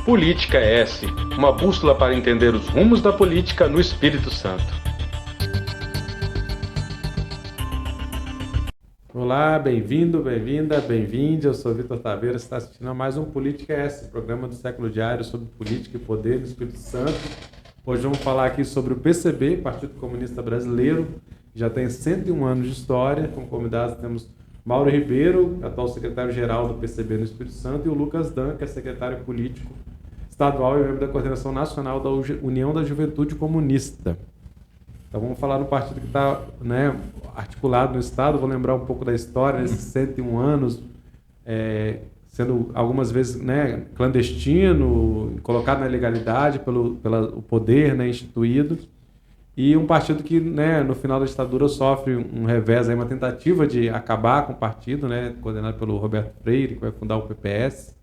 Política S, uma bússola para entender os rumos da política no Espírito Santo. Olá, bem-vindo, bem-vinda, bem-vinde. Eu sou Vitor Taveira, você está assistindo a mais um Política S, programa do Século Diário sobre política e poder no Espírito Santo. Hoje vamos falar aqui sobre o PCB, Partido Comunista Brasileiro, que já tem 101 anos de história. Como convidados temos Mauro Ribeiro, atual secretário-geral do PCB no Espírito Santo, e o Lucas Dan, que é secretário político estadual e membro da coordenação nacional da União da Juventude Comunista. Então vamos falar do partido que está, articulado no Estado. Vou lembrar um pouco da história, nesses 101 anos, sendo algumas vezes clandestino, colocado na ilegalidade pelo poder instituído, e um partido que no final da ditadura sofre um revés, uma tentativa de acabar com o partido, coordenado pelo Roberto Freire, que vai fundar o PPS,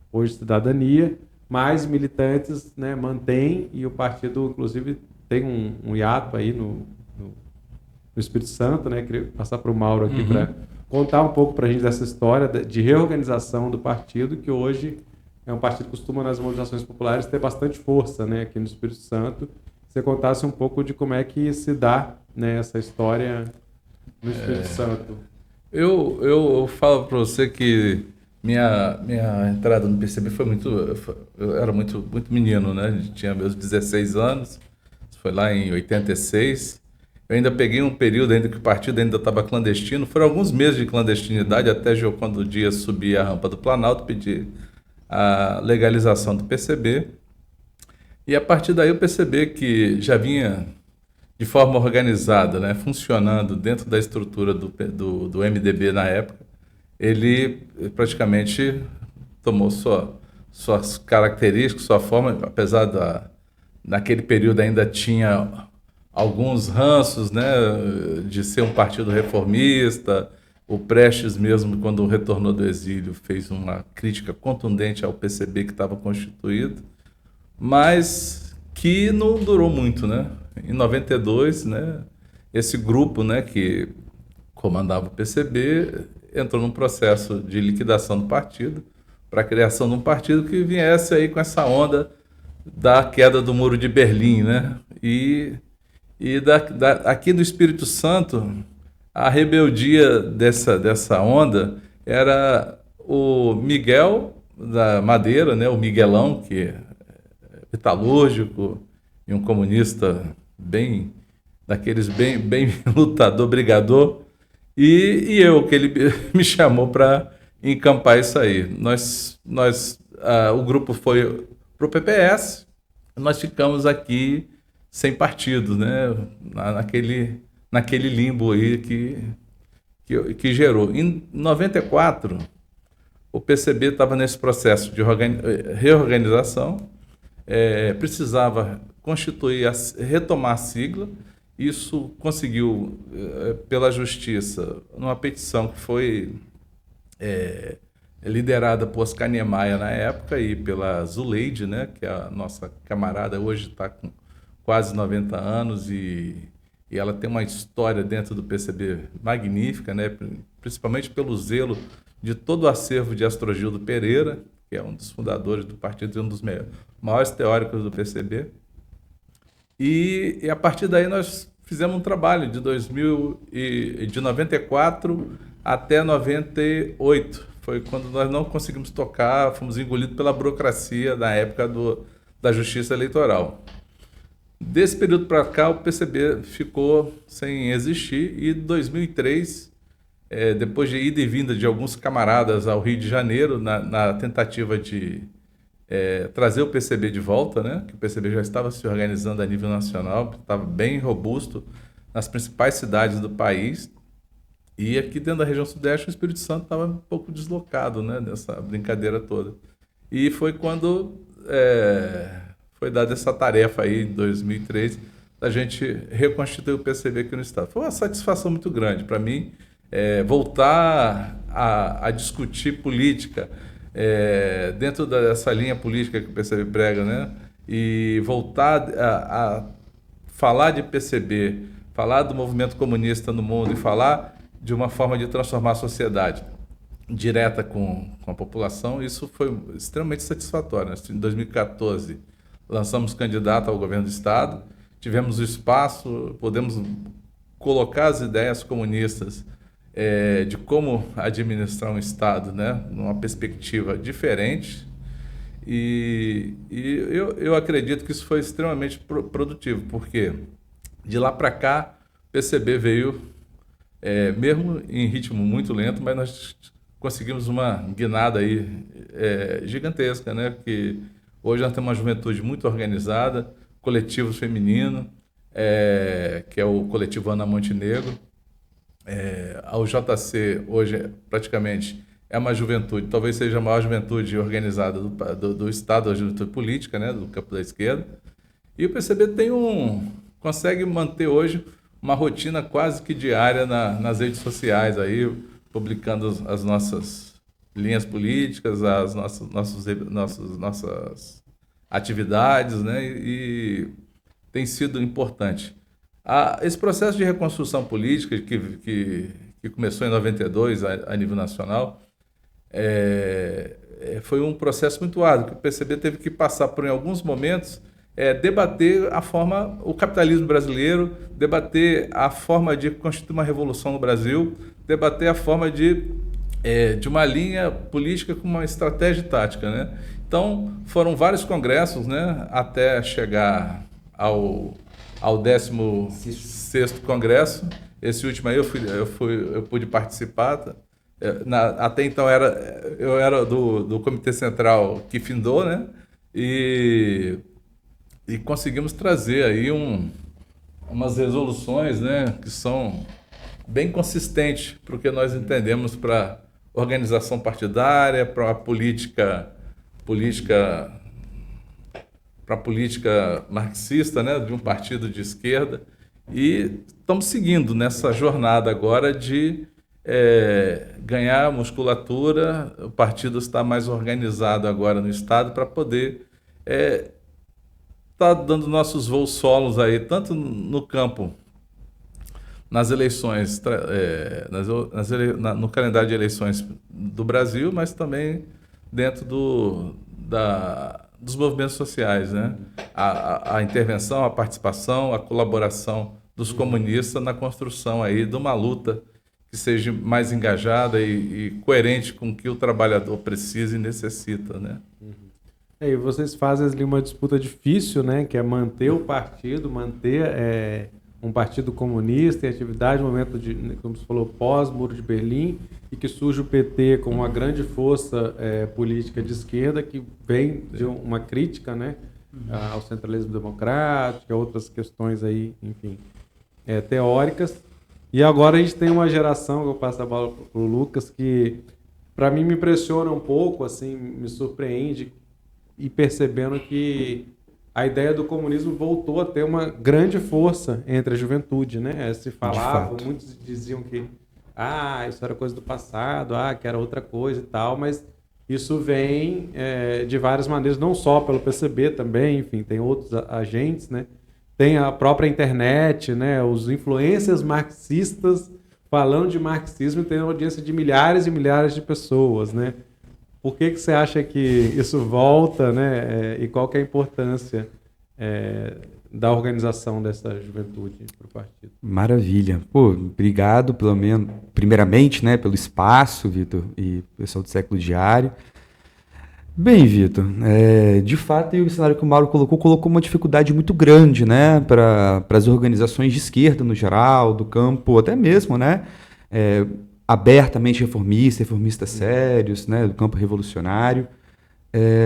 hoje Cidadania, mas militantes mantêm, e o partido inclusive tem um hiato aí no Espírito Santo. Queria passar para o Mauro aqui para contar um pouco para a gente dessa história de reorganização do partido, que hoje é um partido que costuma nas mobilizações populares ter bastante força aqui no Espírito Santo. Você contasse um pouco de como é que se dá essa história no Espírito Santo. Eu falo para você que minha entrada no PCB foi eu era muito menino, tinha meus 16 anos, foi lá em 86. Eu ainda peguei um período ainda que o partido ainda estava clandestino. Foram alguns meses de clandestinidade até quando o dia subi a rampa do Planalto, pedir a legalização do PCB. E a partir daí o PCB, que já vinha de forma organizada, funcionando dentro da estrutura do MDB na época, ele praticamente tomou suas características, sua forma, apesar naquele período ainda tinha alguns ranços, de ser um partido reformista. O Prestes mesmo, quando retornou do exílio, fez uma crítica contundente ao PCB que estava constituído, mas que não durou muito, Em 92, esse grupo, que comandava o PCB, entrou num processo de liquidação do partido, para a criação de um partido que viesse aí com essa onda da queda do Muro de Berlim, E aqui do Espírito Santo, a rebeldia dessa onda era o Miguel da Madeira, o Miguelão, que é metalúrgico e um comunista daqueles bem lutador, brigador, e eu, que ele me chamou para encampar isso aí. O grupo foi para o PPS, nós ficamos aqui sem partido, naquele limbo aí que gerou. Em 94, o PCB estava nesse processo de reorganização, precisava retomar a sigla. Isso conseguiu, pela Justiça, numa petição que foi liderada por Oscar Niemeyer na época e pela Zuleide, que é a nossa camarada, hoje está com quase 90 anos, e ela tem uma história dentro do PCB magnífica, principalmente pelo zelo de todo o acervo de Astrogildo Pereira, que é um dos fundadores do partido e um dos maiores teóricos do PCB. E a partir daí nós fizemos um trabalho de 94 até 98. Foi quando nós não conseguimos tocar, fomos engolidos pela burocracia na época da Justiça Eleitoral. Desse período para cá, o PCB ficou sem existir, e em 2003, depois de ida e vinda de alguns camaradas ao Rio de Janeiro, na tentativa de trazer o PCB de volta, que o PCB já estava se organizando a nível nacional, estava bem robusto nas principais cidades do país, e aqui dentro da região sudeste, o Espírito Santo estava um pouco deslocado, nessa brincadeira toda. E foi quando foi dada essa tarefa aí, em 2003, da gente reconstituir o PCB aqui no Estado. Foi uma satisfação muito grande para mim, voltar a discutir política dentro dessa linha política que o PCB prega, e voltar a falar de PCB falar do movimento comunista no mundo e falar de uma forma de transformar a sociedade direta com a população, isso foi extremamente satisfatório. Em 2014, lançamos candidato ao governo do Estado, tivemos o espaço, podemos colocar as ideias comunistas de como administrar um Estado, né, numa perspectiva diferente, e eu acredito que isso foi extremamente produtivo, porque de lá para cá o PCB veio, mesmo em ritmo muito lento, mas nós conseguimos uma guinada aí gigantesca, né, que hoje nós temos uma juventude muito organizada, coletivo feminino, que é o coletivo Ana Montenegro. A UJC hoje praticamente é uma juventude, talvez seja a maior juventude organizada do Estado, a juventude política, né, do campo da esquerda. E o PCB consegue manter hoje uma rotina quase que diária nas redes sociais, aí, publicando as nossas linhas políticas, as nossas atividades, né, e tem sido importante. Esse processo de reconstrução política que começou em 92 a nível nacional foi um processo muito árduo, que o PCB teve que passar por, em alguns momentos, debater o capitalismo brasileiro, debater a forma de constituir uma revolução no Brasil, debater a forma de uma linha política com uma estratégia tática, né? Então, foram vários congressos, né, até chegar ao 16º Congresso. Esse último aí eu pude participar. Até então eu era do Comitê Central que findou, né? E conseguimos trazer aí umas resoluções, né, que são bem consistentes para o que nós entendemos para organização partidária, para a política marxista, né, de um partido de esquerda. E estamos seguindo nessa jornada agora de ganhar musculatura. O partido está mais organizado agora no Estado para poder estar dando nossos voos solos aí, tanto no campo, nas eleições, no calendário de eleições do Brasil, mas também dentro dos movimentos sociais, né? A intervenção, a participação, a colaboração dos comunistas na construção aí de uma luta que seja mais engajada e coerente com o que o trabalhador precisa e necessita, né? E vocês fazem ali uma disputa difícil, né? Que é manter o partido, manter um partido comunista em atividade no momento de, como você falou, pós-Muro de Berlim, e que surge o PT como uma grande força política de esquerda que vem de uma crítica, né, ao centralismo democrático, a outras questões aí, enfim, teóricas. E agora a gente tem uma geração, que eu passo a bola para o Lucas, que para mim me impressiona um pouco, assim, me surpreende, e percebendo que a ideia do comunismo voltou a ter uma grande força entre a juventude, né? Se falava, muitos diziam que isso era coisa do passado, que era outra coisa e tal, mas isso vem de várias maneiras, não só pelo PCB também, enfim, tem outros agentes, né? Tem a própria internet, né? Os influencers marxistas falando de marxismo, tem uma audiência de milhares e milhares de pessoas, né? Por que você acha que isso volta, né? E qual que é a importância da organização dessa juventude para o partido? Maravilha. Pô, obrigado, primeiramente, né, pelo espaço, Vitor, e pessoal do Século Diário. Bem, Vitor, de fato, o cenário que o Mauro colocou uma dificuldade muito grande, né, para as organizações de esquerda no geral, do campo até mesmo, né, abertamente reformistas sérios, né, do campo revolucionário,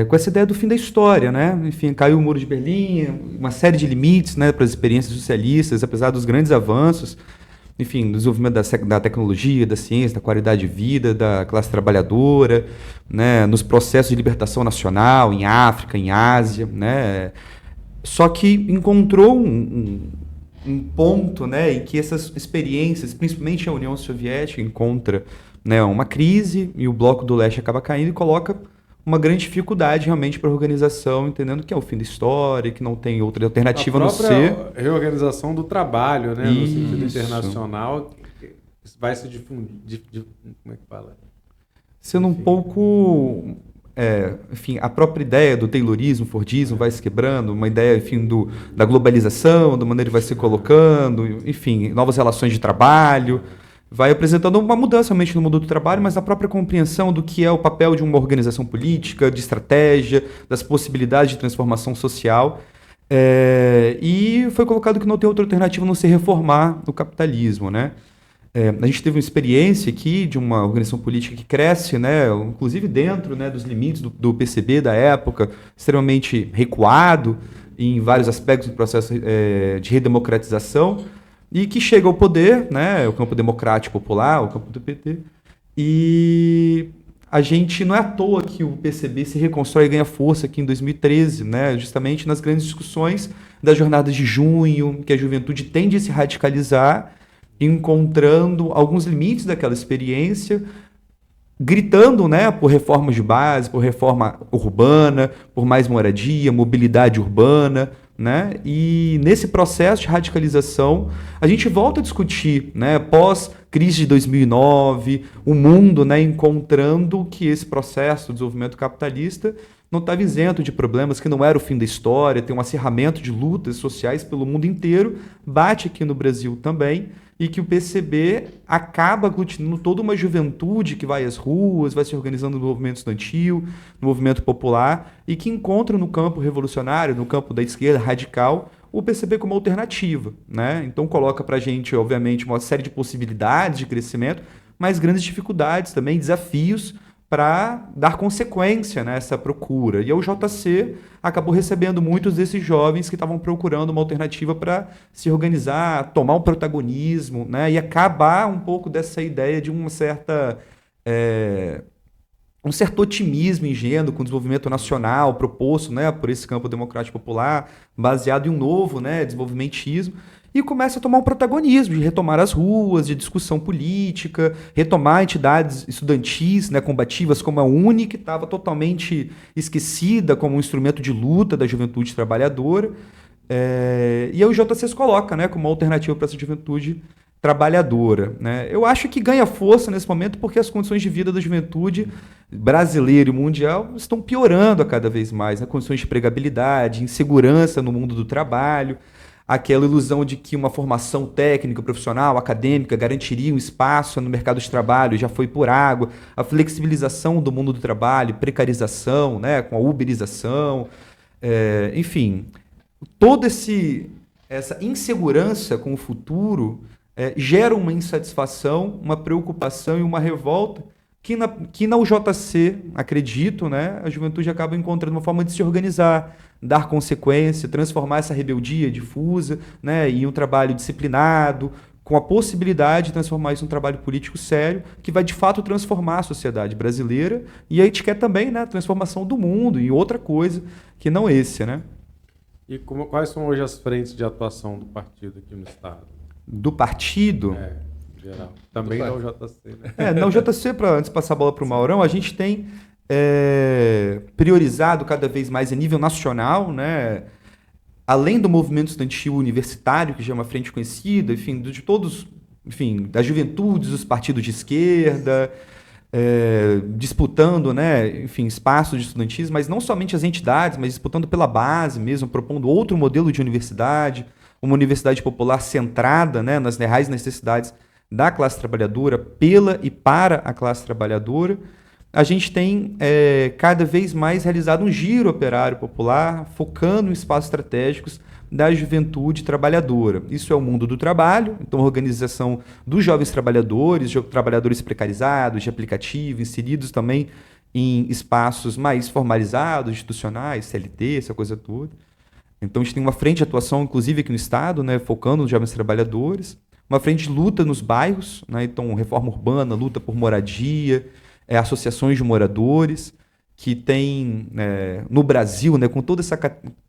com essa ideia do fim da história, né? Enfim, caiu o Muro de Berlim, uma série de limites, né, para as experiências socialistas, apesar dos grandes avanços, enfim, do desenvolvimento da tecnologia, da ciência, da qualidade de vida, da classe trabalhadora, né, nos processos de libertação nacional, em África, em Ásia, né? Só que encontrou um ponto, né, em que essas experiências, principalmente a União Soviética, encontra, né, uma crise, e o Bloco do Leste acaba caindo e coloca uma grande dificuldade realmente para a organização, entendendo que é o fim da história, que não tem outra alternativa a não ser... A própria reorganização do trabalho, né, no sentido Isso. internacional, vai se difundir, como é que fala? Sendo um pouco... enfim, a própria ideia do Taylorismo, Fordismo vai se quebrando, uma ideia, enfim, da globalização, da maneira que vai se colocando, enfim, novas relações de trabalho, vai apresentando uma mudança realmente no mundo do trabalho, mas a própria compreensão do que é o papel de uma organização política, de estratégia, das possibilidades de transformação social. E foi colocado que não tem outra alternativa a não ser reformar o capitalismo, né? A gente teve uma experiência aqui de uma organização política que cresce, né, inclusive dentro, né, dos limites do PCB da época, extremamente recuado em vários aspectos do processo de redemocratização, e que chega ao poder, né, o campo democrático popular, o campo do PT, e a gente não é à toa que o PCB se reconstrói e ganha força aqui em 2013, né, justamente nas grandes discussões das jornadas de junho, que a juventude tende a se radicalizar, encontrando alguns limites daquela experiência, gritando, né, por reformas de base, por reforma urbana, por mais moradia, mobilidade urbana, né? E nesse processo de radicalização, a gente volta a discutir, né, pós-crise de 2009, o mundo, né, encontrando que esse processo de desenvolvimento capitalista não estava isento de problemas, que não era o fim da história, tem um acirramento de lutas sociais pelo mundo inteiro, bate aqui no Brasil também, e que o PCB acaba aglutinando toda uma juventude que vai às ruas, vai se organizando no movimento estudantil, no movimento popular, e que encontra no campo revolucionário, no campo da esquerda radical, o PCB como alternativa, né? Então coloca para a gente, obviamente, uma série de possibilidades de crescimento, mas grandes dificuldades também, desafios para dar consequência nessa procura. E o JC acabou recebendo muitos desses jovens que estavam procurando uma alternativa para se organizar, tomar um protagonismo, né, e acabar um pouco dessa ideia de uma certa, um certo otimismo ingênuo com o desenvolvimento nacional proposto, né, por esse campo democrático popular, baseado em um novo, né, desenvolvimentismo, e começa a tomar um protagonismo de retomar as ruas, de discussão política, retomar entidades estudantis, né, combativas, como a UNE, que estava totalmente esquecida como um instrumento de luta da juventude trabalhadora. E aí o JC se coloca, né, como uma alternativa para essa juventude trabalhadora, né? Eu acho que ganha força nesse momento porque as condições de vida da juventude brasileira e mundial estão piorando a cada vez mais, né? Condições de empregabilidade, insegurança no mundo do trabalho, aquela ilusão de que uma formação técnica, profissional, acadêmica garantiria um espaço no mercado de trabalho já foi por água, a flexibilização do mundo do trabalho, precarização, né, com a uberização, enfim, toda essa insegurança com o futuro gera uma insatisfação, uma preocupação e uma revolta que na UJC, acredito, né, a juventude acaba encontrando uma forma de se organizar, dar consequência, transformar essa rebeldia difusa, né, em um trabalho disciplinado, com a possibilidade de transformar isso em um trabalho político sério, que vai de fato transformar a sociedade brasileira, e a gente quer também, né, a transformação do mundo em outra coisa que não esse, né? E quais são hoje as frentes de atuação do partido aqui no estado? Do partido? Geral. Também da UJC, né? Na UJC, antes de passar a bola para o Maurão, a gente tem priorizado cada vez mais a nível nacional, né? Além do movimento estudantil universitário, que já é uma frente conhecida, enfim, de todos, enfim, das juventudes, dos partidos de esquerda, disputando, né, enfim, espaços de estudantismo, mas não somente as entidades, mas disputando pela base mesmo, propondo outro modelo de universidade, uma universidade popular centrada, né, nas reais necessidades da classe trabalhadora, pela e para a classe trabalhadora. A gente tem cada vez mais realizado um giro operário popular, focando em espaços estratégicos da juventude trabalhadora. Isso é o mundo do trabalho, então a organização dos jovens trabalhadores precarizados, de aplicativo, inseridos também em espaços mais formalizados, institucionais, CLT, essa coisa toda. Então a gente tem uma frente de atuação, inclusive aqui no Estado, né, focando nos jovens trabalhadores, uma frente de luta nos bairros, né, então reforma urbana, luta por moradia, associações de moradores, que tem no Brasil, né, com toda essa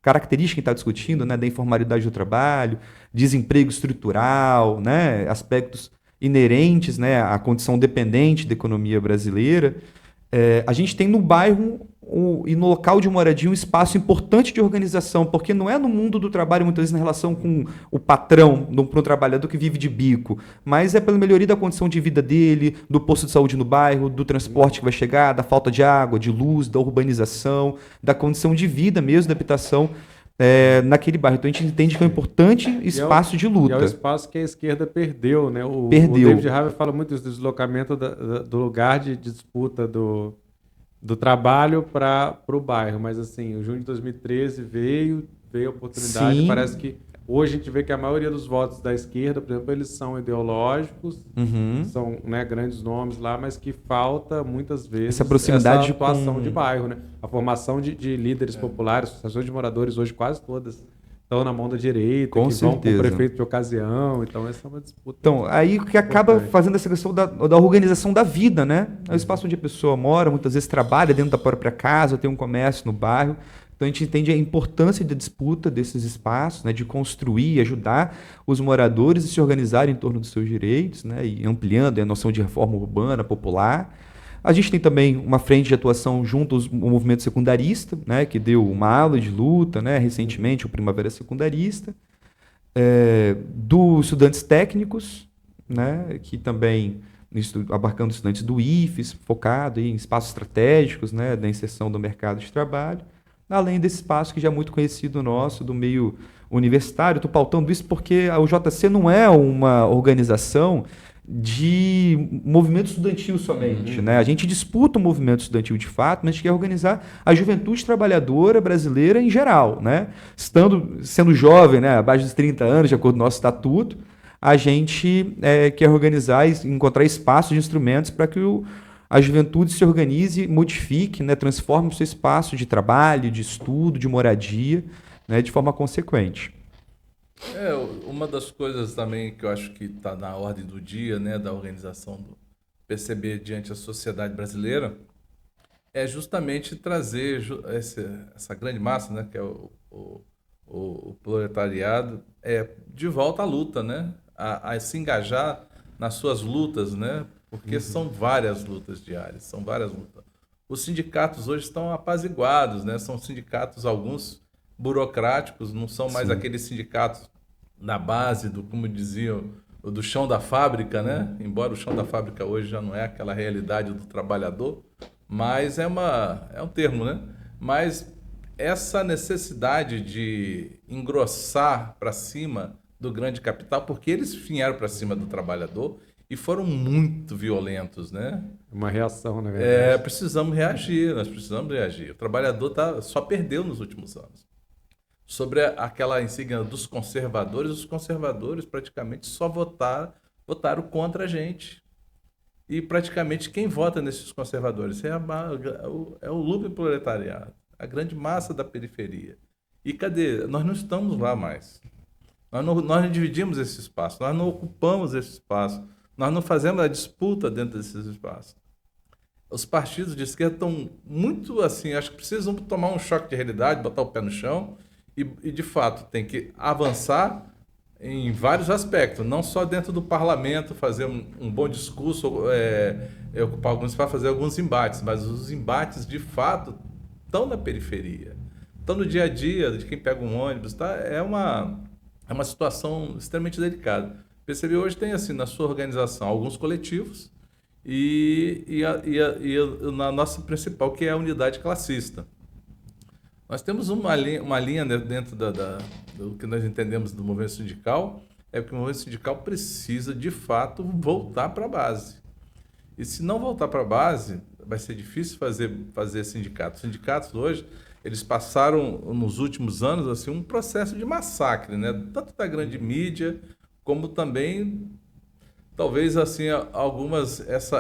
característica que está discutindo, né, da informalidade do trabalho, desemprego estrutural, né, aspectos inerentes, né, à condição dependente da economia brasileira, A gente tem no bairro e no local de moradia um espaço importante de organização, porque não é no mundo do trabalho, muitas vezes, na relação com o patrão, para um trabalhador que vive de bico, mas é pela melhoria da condição de vida dele, do posto de saúde no bairro, do transporte que vai chegar, da falta de água, de luz, da urbanização, da condição de vida mesmo, da habitação naquele bairro. Então a gente entende que é um importante espaço de luta. E é o espaço que a esquerda perdeu, né? O David Harvey fala muito do deslocamento do lugar de disputa do trabalho para o bairro, mas assim, o junho de 2013 veio a oportunidade. Sim. Parece que hoje a gente vê que a maioria dos votos da esquerda, por exemplo, eles são ideológicos, são, né, grandes nomes lá, mas que falta muitas vezes essa proximidade, essa atuação de bairro, né? A formação de líderes populares, associações de moradores hoje quase todas estão na mão da direita, com que certeza. Vão com o prefeito de ocasião, então essa é uma disputa. Então, aí que acaba fazendo essa questão da organização da vida, né? É o espaço onde a pessoa mora, muitas vezes trabalha dentro da própria casa, tem um comércio no bairro. Então a gente entende a importância da disputa desses espaços, né, de construir, ajudar os moradores a se organizarem em torno dos seus direitos, né, e ampliando a noção de reforma urbana, popular. A gente tem também uma frente de atuação junto ao movimento secundarista, né, que deu uma aula de luta, né, recentemente, o Primavera Secundarista, dos estudantes técnicos, né, que também abarcando estudantes do IFES, focado em espaços estratégicos, né, da inserção do mercado de trabalho, além desse espaço que já é muito conhecido nosso, do meio universitário. Estou pautando isso porque o JC não é uma organização de movimento estudantil somente, né? A gente disputa o movimento estudantil de fato, mas a gente quer organizar a juventude trabalhadora brasileira em geral, né? Sendo jovem, né, abaixo dos 30 anos, de acordo com o nosso estatuto, a gente quer organizar e encontrar espaços de instrumentos para que a juventude se organize, modifique, né, transforme o seu espaço de trabalho, de estudo, de moradia, né, de forma consequente. Uma das coisas também que eu acho que está na ordem do dia, né, da organização do PCB diante da sociedade brasileira é justamente trazer essa grande massa, né, que é o proletariado, de volta à luta, né, a se engajar nas suas lutas, né, porque são várias lutas diárias, são várias lutas. Os sindicatos hoje estão apaziguados, né, são sindicatos, alguns burocráticos, não são mais aqueles sindicatos na base como diziam, do chão da fábrica, né? Embora o chão da fábrica hoje já não é aquela realidade do trabalhador, mas é um termo, né? Mas essa necessidade de engrossar para cima do grande capital, porque eles vieram para cima do trabalhador e foram muito violentos, né? Uma reação, na verdade. Nós precisamos reagir. O trabalhador só perdeu nos últimos anos. Sobre aquela insígnia dos conservadores, os conservadores praticamente só votaram contra a gente. E praticamente quem vota nesses conservadores é o lumpen proletariado, a grande massa da periferia. E cadê? Nós não estamos lá mais. Nós não dividimos esse espaço, nós não ocupamos esse espaço, nós não fazemos a disputa dentro desses espaços. Os partidos de esquerda estão muito assim, acho que precisam tomar um choque de realidade, botar o pé no chão. E, de fato, tem que avançar em vários aspectos, não só dentro do parlamento, fazer um bom discurso, ocupar alguns para fazer alguns embates, mas os embates, de fato, estão na periferia, estão no dia a dia de quem pega um ônibus. Tá? É uma situação extremamente delicada. O PCB hoje tem, assim, na sua organização, alguns coletivos e na nossa principal, que é a unidade classista. Nós temos uma linha dentro do que nós entendemos do movimento sindical, que o movimento sindical precisa, de fato, voltar para a base. E se não voltar para a base, vai ser difícil fazer sindicatos. Os sindicatos hoje, eles passaram, nos últimos anos, assim, um processo de massacre, né? Tanto da grande mídia, como também, talvez, assim,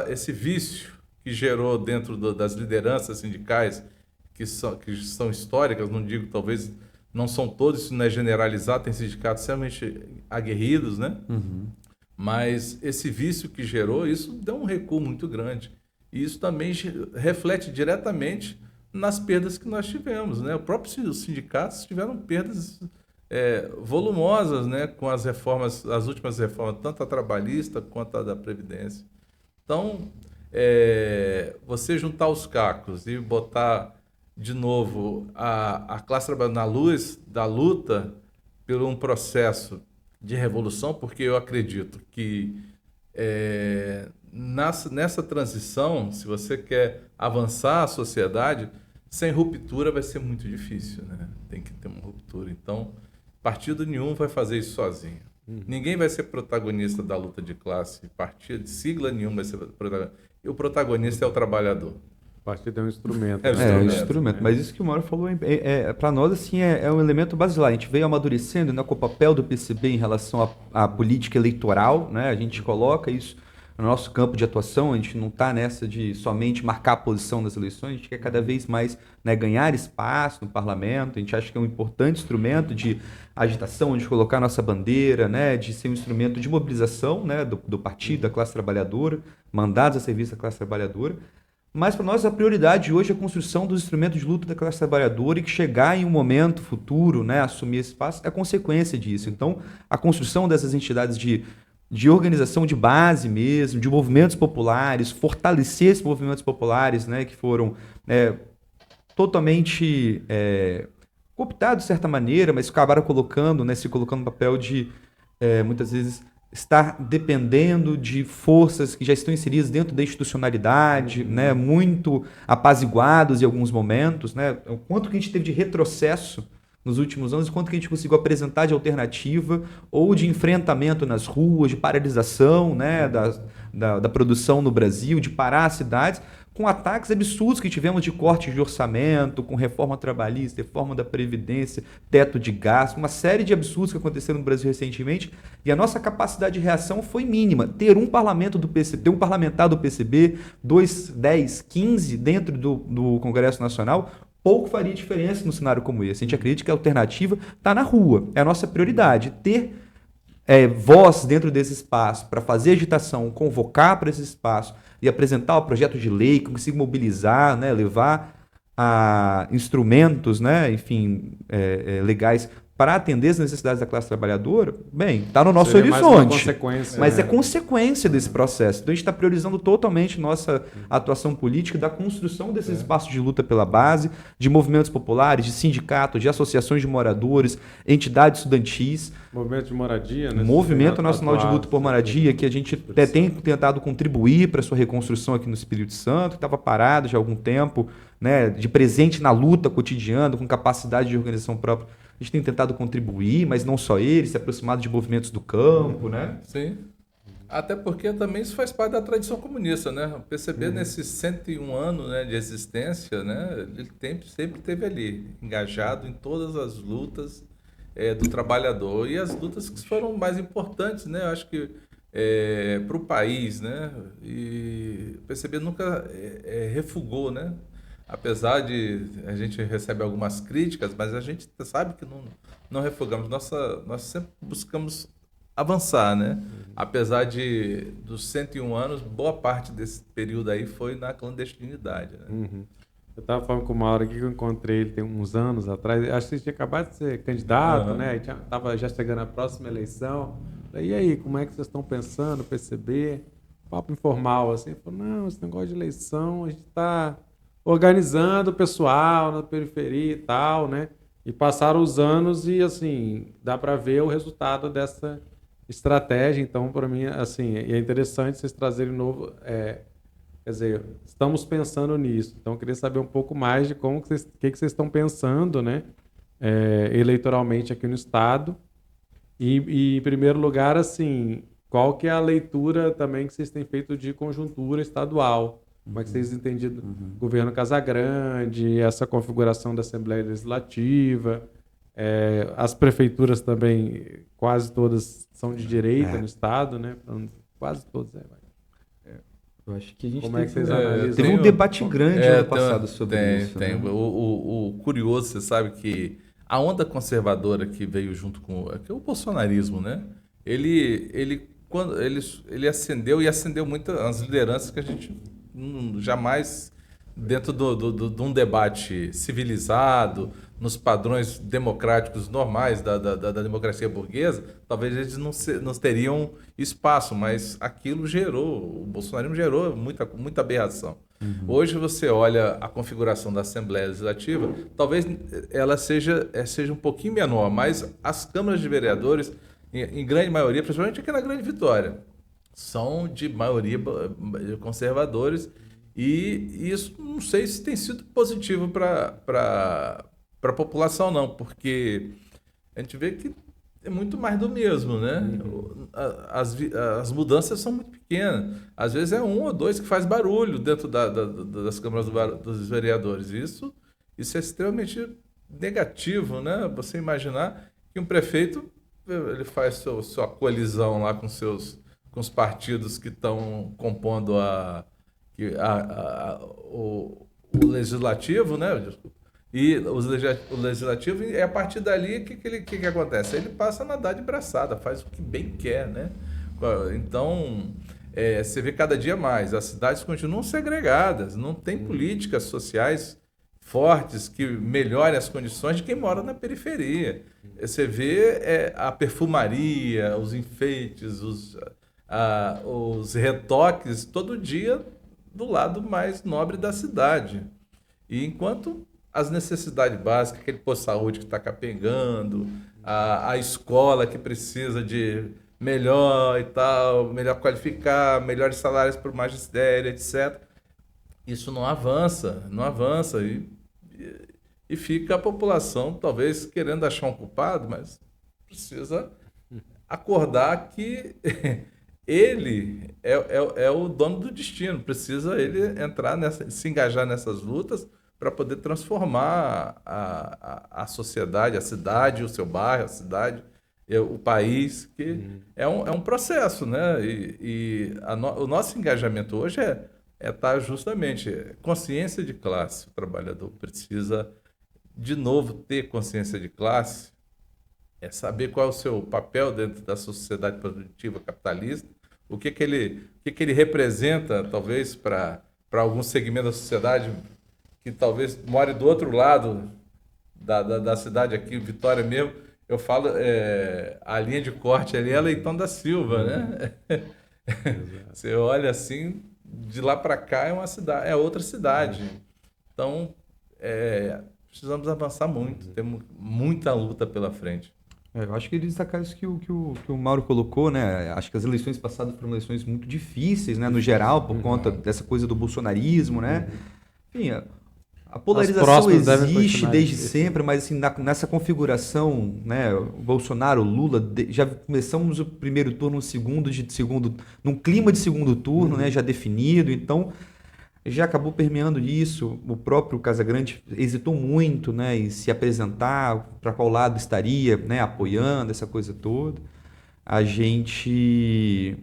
esse vício que gerou dentro das lideranças sindicais, que são históricas, não digo, talvez não são todos, isso não é generalizado, tem sindicatos extremamente aguerridos, né? Mas esse vício que gerou, isso deu um recuo muito grande. E isso também reflete diretamente nas perdas que nós tivemos, né? Os próprios sindicatos tiveram perdas volumosas, né? Com as últimas reformas, tanto a trabalhista quanto a da Previdência. Então, você juntar os cacos e botar de novo a classe trabalhadora na luz da luta por um processo de revolução, porque eu acredito que nessa transição, se você quer avançar a sociedade, sem ruptura vai ser muito difícil, né? Tem que ter uma ruptura. Então, partido nenhum vai fazer isso sozinho. Ninguém vai ser protagonista da luta de classe, partido, sigla nenhuma vai ser protagonista. E o protagonista é o trabalhador. O partido é um instrumento. É um instrumento. Mas isso que o Mauro falou, para nós, assim, é um elemento basilar. A gente veio amadurecendo, né, com o papel do PCB em relação à política eleitoral, né? A gente coloca isso no nosso campo de atuação, a gente não está nessa de somente marcar a posição nas eleições, a gente quer cada vez mais, né, ganhar espaço no parlamento, a gente acha que é um importante instrumento de agitação, de colocar nossa bandeira, né, de ser um instrumento de mobilização, né, do partido, da classe trabalhadora, mandados a serviço da classe trabalhadora. Mas para nós a prioridade hoje é a construção dos instrumentos de luta da classe trabalhadora, e que chegar em um momento futuro, né, assumir esse espaço é consequência disso. Então, a construção dessas entidades de organização de base mesmo, de movimentos populares, fortalecer esses movimentos populares, né, que foram totalmente cooptados de certa maneira, mas acabaram colocando, né, se colocando no papel de, muitas vezes, estar dependendo de forças que já estão inseridas dentro da institucionalidade, né, muito apaziguados em alguns momentos, né, o quanto que a gente teve de retrocesso nos últimos anos, quanto que a gente conseguiu apresentar de alternativa ou de enfrentamento nas ruas, de paralisação, né, da produção no Brasil, de parar as cidades, com ataques absurdos que tivemos de corte de orçamento, com reforma trabalhista, reforma da Previdência, teto de gasto, uma série de absurdos que aconteceram no Brasil recentemente, e a nossa capacidade de reação foi mínima. Ter um parlamento do PCB, ter um parlamentar do PCB, 2, 10, 15 dentro do Congresso Nacional, pouco faria diferença num cenário como esse. A gente acredita que a alternativa está na rua. É a nossa prioridade. Ter voz dentro desse espaço para fazer agitação, convocar para esse espaço e apresentar o projeto de lei, conseguir mobilizar, né, levar a instrumentos, né, enfim, legais para atender as necessidades da classe trabalhadora, bem, está no nosso horizonte. Mas é consequência desse processo. Então a gente está priorizando totalmente nossa atuação política da construção desses espaços de luta pela base, de movimentos populares, de sindicatos, de associações de moradores, entidades estudantis. Movimento de moradia, né? Movimento Nacional de Luta por Moradia, que a gente tem tentado contribuir para a sua reconstrução aqui no Espírito Santo, que estava parado já há algum tempo, né, de presente na luta cotidiana, com capacidade de organização própria. A gente tem tentado contribuir, mas não só ele, se aproximado de movimentos do campo, né? Sim. Até porque também isso faz parte da tradição comunista, né? O PCB, nesses 101 anos, né, de existência, né, ele sempre esteve ali, engajado em todas as lutas do trabalhador. E as lutas que foram mais importantes, né? Eu acho que para o país, né? E o PCB nunca refugou, né? Apesar de a gente recebe algumas críticas, mas a gente sabe que não refugamos. Nós sempre buscamos avançar, né? Apesar dos 101 anos, boa parte desse período aí foi na clandestinidade, né? Eu estava falando com o Mauro aqui, que eu encontrei ele tem uns anos atrás. Acho que ele tinha acabado de ser candidato, né? Estava já chegando a próxima eleição. E aí, como é que vocês estão pensando, PCB? Papo informal, assim. Ele falou, não, esse negócio de eleição, a gente está organizando o pessoal na periferia e tal, né? E passaram os anos e, assim, dá para ver o resultado dessa estratégia. Então, para mim, assim, é interessante vocês trazerem de novo. Quer dizer, estamos pensando nisso. Então, eu queria saber um pouco mais de como que vocês estão pensando, né? Eleitoralmente aqui no Estado. E, em primeiro lugar, assim, qual que é a leitura também que vocês têm feito de conjuntura estadual? Como é que vocês entendem do governo Casagrande, essa configuração da Assembleia Legislativa? As prefeituras também, quase todas são de direita no Estado, né? Quase todas, Eu acho que a gente Como é que vocês analisam? teve um debate grande ano passado sobre isso. Tem. Né? O curioso, você sabe que a onda conservadora que veio junto com o bolsonarismo, né? Quando ele acendeu muito as lideranças que a gente jamais dentro de um debate civilizado, nos padrões democráticos normais da democracia burguesa, talvez eles não teriam espaço, mas aquilo gerou, o bolsonarismo gerou muita aberração. Hoje você olha a configuração da Assembleia Legislativa, talvez ela seja um pouquinho menor, mas as câmaras de vereadores, em grande maioria, principalmente aqui na Grande Vitória, são de maioria conservadores, e isso não sei se tem sido positivo para a população, não, porque a gente vê que é muito mais do mesmo, né? As mudanças são muito pequenas. Às vezes é um ou dois que faz barulho dentro das câmaras dos vereadores. Isso é extremamente negativo, né? Você imaginar que um prefeito ele faz sua colisão lá com os partidos que estão compondo o legislativo, né? E o legislativo, e a partir dali, o que acontece? Ele passa a nadar de braçada, faz o que bem quer, né? Então, você vê cada dia mais, as cidades continuam segregadas, não tem políticas sociais fortes que melhorem as condições de quem mora na periferia. Você vê a perfumaria, os enfeites, os retoques, todo dia do lado mais nobre da cidade. E enquanto as necessidades básicas, aquele posto de saúde que está capengando, a escola que precisa de melhor e tal, melhor qualificar, melhores salários para o magistério, etc. Isso não avança e fica a população talvez querendo achar um culpado, mas precisa acordar que ele é o dono do destino, precisa ele se engajar nessas lutas para poder transformar a sociedade, a cidade, o seu bairro, a cidade, o país, que é um processo, né? O nosso engajamento hoje é estar justamente consciência de classe. O trabalhador precisa, de novo, ter consciência de classe, saber qual é o seu papel dentro da sociedade produtiva capitalista, o que ele representa, talvez, para algum segmento da sociedade que talvez more do outro lado da cidade aqui, Vitória mesmo. Eu falo, a linha de corte ali é Leitão da Silva, né? Você olha assim, de lá para cá é uma cidade, é outra cidade. Então, precisamos avançar muito, temos muita luta pela frente. Eu acho que ele destacar isso que o Mauro colocou, né? Acho que as eleições passadas foram eleições muito difíceis, né? No geral, por conta dessa coisa do bolsonarismo, né? Enfim, a polarização existe desde sempre, mas assim, nessa configuração, né? Bolsonaro, Lula, já começamos o primeiro turno, num clima de segundo turno, né? Já definido, então já acabou permeando isso. O próprio Casagrande hesitou muito, né, em se apresentar, para qual lado estaria, né, apoiando essa coisa toda. A gente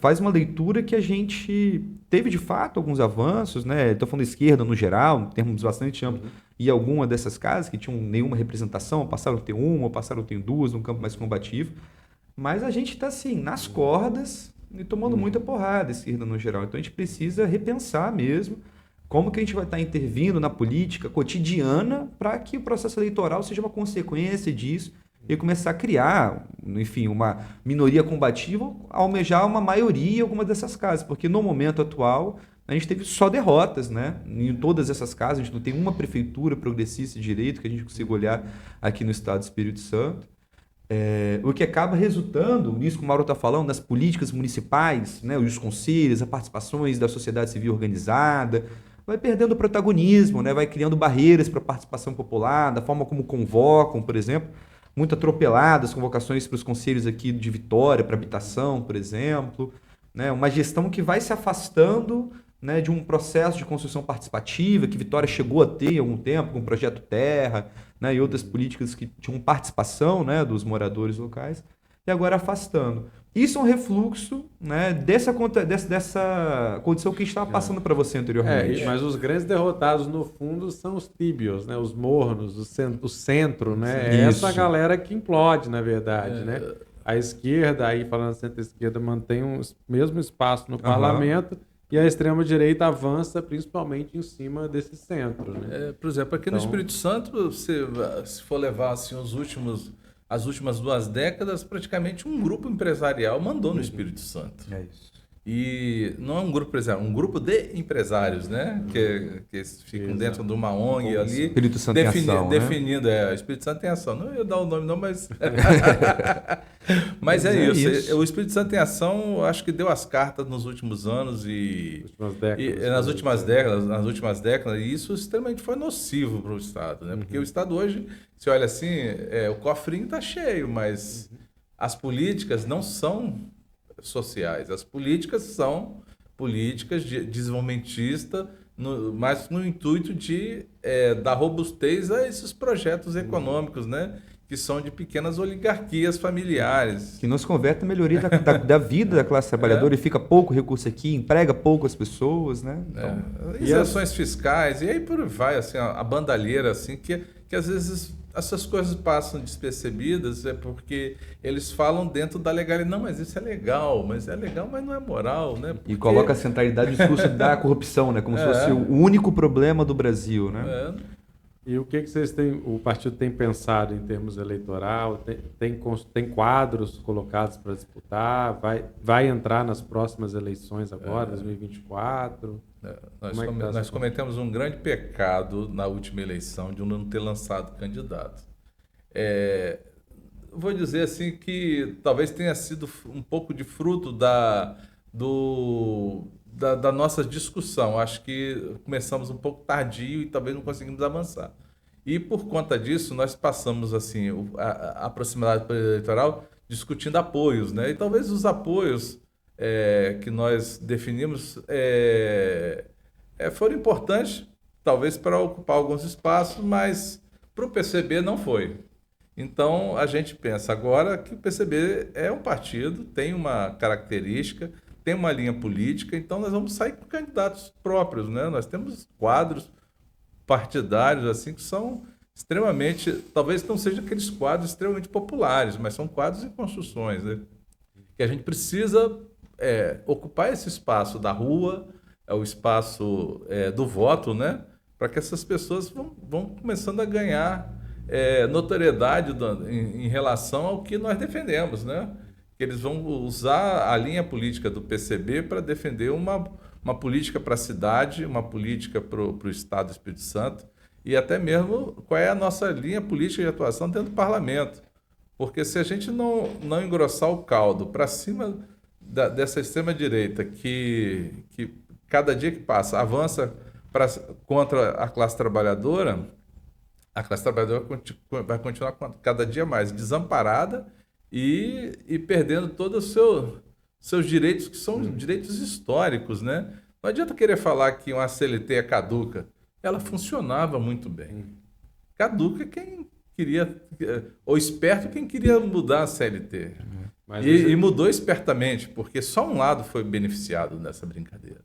faz uma leitura que a gente teve de fato alguns avanços, né? Estou falando da esquerda no geral, em termos bastante amplos, e alguma dessas casas que tinham nenhuma representação, passaram a ter uma, passaram a ter duas, num campo mais combativo. Mas a gente está assim, nas cordas, e tomando muita porrada, a esquerda no geral. Então a gente precisa repensar mesmo como que a gente vai estar intervindo na política cotidiana para que o processo eleitoral seja uma consequência disso e começar a criar, enfim, uma minoria combativa, almejar uma maioria em alguma dessas casas, porque no momento atual a gente teve só derrotas, né? Em todas essas casas, a gente não tem uma prefeitura progressista de direito que a gente consiga olhar aqui no estado do Espírito Santo. O que acaba resultando, nisso que o Mauro está falando, nas políticas municipais, né, os conselhos, as participações da sociedade civil organizada, vai perdendo protagonismo, né, vai criando barreiras para a participação popular, da forma como convocam, por exemplo, muito atropeladas convocações para os conselhos aqui de Vitória, para habitação, por exemplo, né, uma gestão que vai se afastando, né, de um processo de construção participativa que Vitória chegou a ter em algum tempo, com o Projeto Terra, né, e outras políticas que tinham participação, né, dos moradores locais, e agora afastando. Isso é um refluxo, né, dessa condição que a gente estava passando para você anteriormente. Mas os grandes derrotados, no fundo, são os tíbios, né, os mornos, o centro. Né, é essa galera que implode, na verdade. Né? A esquerda, aí falando centro-esquerda, mantém o mesmo espaço no parlamento, e a extrema-direita avança principalmente em cima desse centro, né? Por exemplo, aqui no Espírito Santo, se for levar assim, as últimas 2 décadas, praticamente um grupo empresarial mandou no Espírito Santo. É isso. E não é um grupo empresarial, um grupo de empresários, né? Que ficam dentro de uma ONG ali. Espírito Santo em ação, definindo, o Espírito Santo em ação. Não ia dar o nome não, mas... mas é isso. O Espírito Santo em ação, eu acho que deu as cartas nos últimos anos nas últimas décadas, e isso extremamente foi nocivo para o Estado, né? Porque o Estado hoje, se olha assim, o cofrinho está cheio, mas as políticas não são sociais. As políticas são políticas desenvolvimentistas, mas no intuito de dar robustez a esses projetos econômicos, né? Que são de pequenas oligarquias familiares. Que nos converte a melhoria da vida da classe trabalhadora e fica pouco recurso aqui, emprega pouco as pessoas, né? Então, isenções fiscais, e aí por aí vai, assim, a bandalheira, assim, que às vezes essas coisas passam despercebidas, porque eles falam dentro da legalidade. Não, mas isso é legal, mas não é moral, né? E coloca a centralidade no discurso da corrupção, né? Como se fosse o único problema do Brasil, né? E o que vocês têm, o partido tem pensado em termos eleitoral? Tem quadros colocados para disputar? Vai entrar nas próximas eleições agora, 2024? Nós cometemos um grande pecado na última eleição de não ter lançado candidato. Vou dizer assim que talvez tenha sido um pouco de fruto da nossa discussão. Acho que começamos um pouco tardio e talvez não conseguimos avançar. E por conta disso, nós passamos assim a proximidade eleitoral discutindo apoios, né? E talvez os apoios que nós definimos foram importantes, talvez para ocupar alguns espaços, mas para o PCB não foi. Então, a gente pensa agora que o PCB é um partido, tem uma característica, tem uma linha política, então nós vamos sair com candidatos próprios, né? Nós temos quadros partidários assim que são extremamente, talvez não sejam aqueles quadros extremamente populares, mas são quadros em construções, né? Que a gente precisa ocupar esse espaço da rua, o espaço do voto, né? Para que essas pessoas vão começando a ganhar notoriedade em relação ao que nós defendemos, né? Que eles vão usar a linha política do PCB para defender uma política para a cidade, uma política para o Estado do Espírito Santo e até mesmo qual é a nossa linha política de atuação dentro do parlamento. Porque se a gente não engrossar o caldo para cima dessa extrema-direita que cada dia que passa avança contra a classe trabalhadora vai continuar cada dia mais desamparada e perdendo todos os seus direitos, que são direitos históricos, né? Não adianta querer falar que uma CLT é caduca. Ela funcionava muito bem. Caduca quem queria, ou esperto quem queria mudar a CLT. E mudou espertamente, porque só um lado foi beneficiado nessa brincadeira.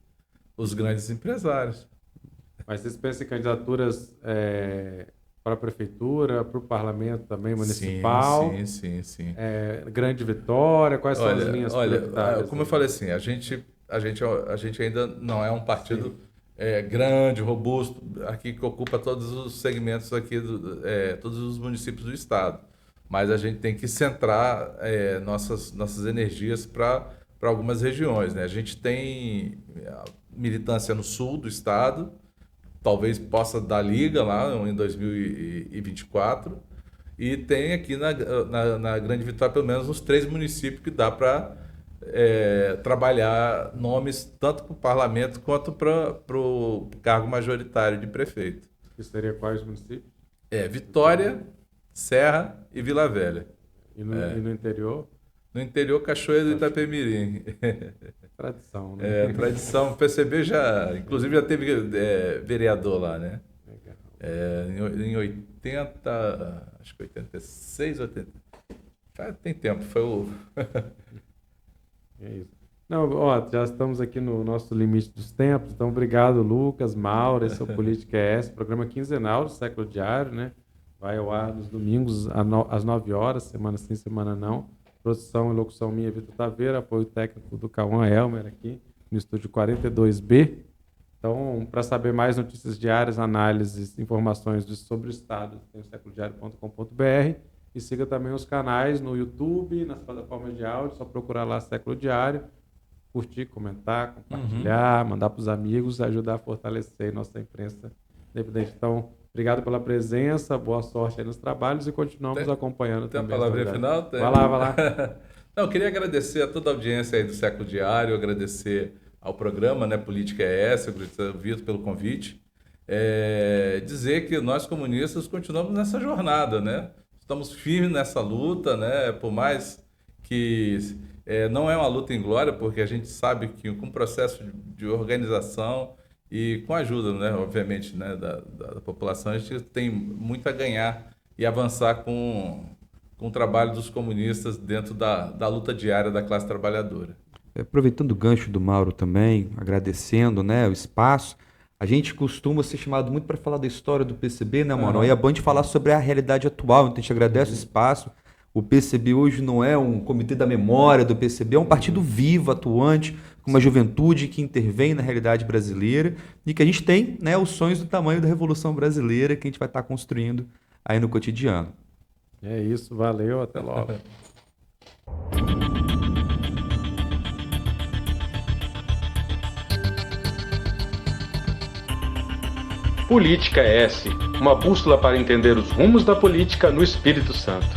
Os grandes empresários. Mas vocês pensam em candidaturas para a prefeitura, para o parlamento também municipal? Sim. Grande vitória? Quais são as linhas prioritárias? Como eu falei assim, a gente ainda não é um partido grande, robusto, aqui que ocupa todos os segmentos aqui, todos os municípios do estado. Mas a gente tem que centrar nossas energias para algumas regiões, né? A gente tem militância no sul do estado, talvez possa dar liga lá em 2024, e tem aqui na Grande Vitória, pelo menos nos 3 municípios que dá para trabalhar nomes tanto para o parlamento quanto para o cargo majoritário de prefeito. Que seria quais municípios? Vitória, Serra e Vila Velha. E no interior? No interior, Cachoeira do Itapemirim. Tradição, né? Tradição. O PCB inclusive já teve vereador lá, né? Legal. Em 80, acho que 86, 80. Tem tempo, foi o... É isso. Não, já estamos aqui no nosso limite dos tempos, então obrigado, Lucas, Mauro, esse é o Política ES, programa quinzenal do Século Diário, né? Vai ao ar nos domingos às 9 horas, semana sim, semana não. Produção e locução minha, Vitor Taveira, apoio técnico do Cauã Elmer aqui. no estúdio 42B. Então, para saber mais notícias diárias, análises, informações sobre o Estado, tem o séculodiário.com.br. E siga também os canais no YouTube, nas plataformas de áudio, só procurar lá Século Diário, curtir, comentar, compartilhar, mandar para os amigos, ajudar a fortalecer nossa imprensa independente. Então, obrigado pela presença, boa sorte aí nos trabalhos e continuamos acompanhando tem também. Tem a palavrinha final? Tem. Vai lá, vai lá. Não, eu queria agradecer a toda a audiência aí do Século Diário, agradecer ao programa, né, Política ES, agradecer ao Vitor pelo convite. Dizer que nós comunistas continuamos nessa jornada, né? Estamos firmes nessa luta, né? Por mais que não é uma luta em glória, porque a gente sabe que com o processo de organização e com a ajuda, né, obviamente, né, da população, a gente tem muito a ganhar e avançar com o trabalho dos comunistas dentro da luta diária da classe trabalhadora. Aproveitando o gancho do Mauro também, agradecendo, né, o espaço, a gente costuma ser chamado muito para falar da história do PCB, né, Mauro? E é bom a gente falar sobre a realidade atual, então a gente agradece o espaço. O PCB hoje não é um comitê da memória do PCB, é um partido vivo, atuante, com uma juventude que intervém na realidade brasileira e que a gente tem, né, os sonhos do tamanho da Revolução Brasileira que a gente vai estar construindo aí no cotidiano. É isso, valeu, até logo. Política ES, uma bússola para entender os rumos da política no Espírito Santo.